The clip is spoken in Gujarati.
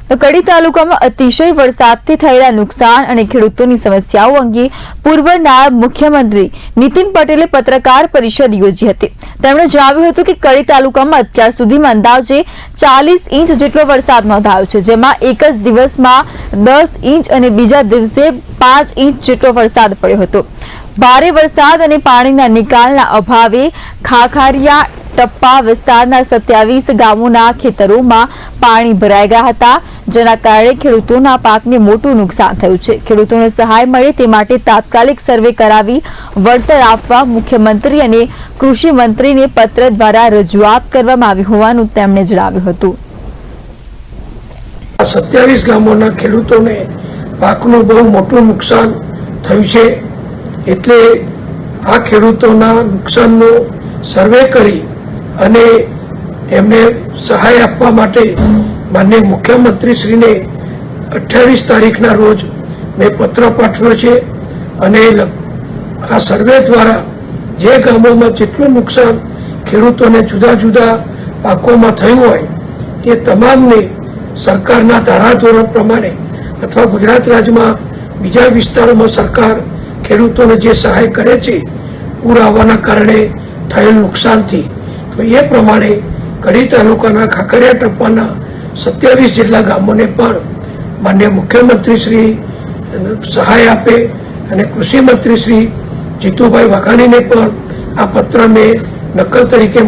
તો કડી તાલુકામાં અતિશય વરસાદથી થયેલા નુકસાન અને ખેડૂતોની સમસ્યાઓ અંગે પૂર્વ નાયબ મુખ્યમંત્રી નીતિન પટેલે પત્રકાર પરિષદ યોજી હતી। તેમણે જણાવ્યું હતું કે કડી તાલુકામાં અત્યાર સુધીમાં અંદાજે 40 ઇંચ જેટલો વરસાદ નોંધાયો છે, જેમાં એક જ દિવસમાં 10 ઇંચ અને બીજા દિવસે 5 ઇંચ જેટલો વરસાદ પડ્યો હતો। ભારે વરસાદ અને પાણીના નિકાલના અભાવે ખાખરિયા ટપ્પા વિસ્તારના 27 ગામોના ખેતરોમાં પાણી ભરાઈ ગયા હતા, જેના કારણે ખેડૂતોના પાકને મોટું નુકસાન થયું છે। ખેડૂતોને સહાય મળે તે માટે તાત્કાલિક સર્વે કરાવી વળતર આપવા મુખ્યમંત્રી અને કૃષિ મંત્રીને પત્ર દ્વારા રજૂઆત કરવામાં આવી હોવાનું તેમણે જણાવ્યું હતું। 27 ગામોના ખેડૂતોને પાકનું બહુ મોટું નુકસાન થયું છે, એટલે આ ખેડૂતોના નુકસાનનો સર્વે કરી અને એમને સહાય આપવા માટે માનનીય મુખ્યમંત્રીશ્રીને 28 તારીખના રોજ મેં પત્ર પાઠવ્યો છે અને આ સર્વે દ્વારા જે ગામોમાં જેટલું નુકસાન ખેડૂતોને જુદા જુદા પાકોમાં થયું હોય એ તમામને સરકારના ધારાધોરણ પ્રમાણે અથવા ગુજરાત રાજ્યમાં બીજા વિસ્તારોમાં સરકાર ખેડૂતોને જે સહાય કરે છે પૂર આવવાના કારણે થયેલ નુકસાનથી, તો એ પ્રમાણે કડી તાલુકાના ખાખરિયા ટપ્પાના 27 જેટલા ગામોને પણ માનનીય મુખ્યમંત્રી શ્રી સહાય આપે અને કૃષિ મંત્રી શ્રી જીતુભાઈ વાઘાણીને પણ આ પત્ર મેં નકલ તરીકે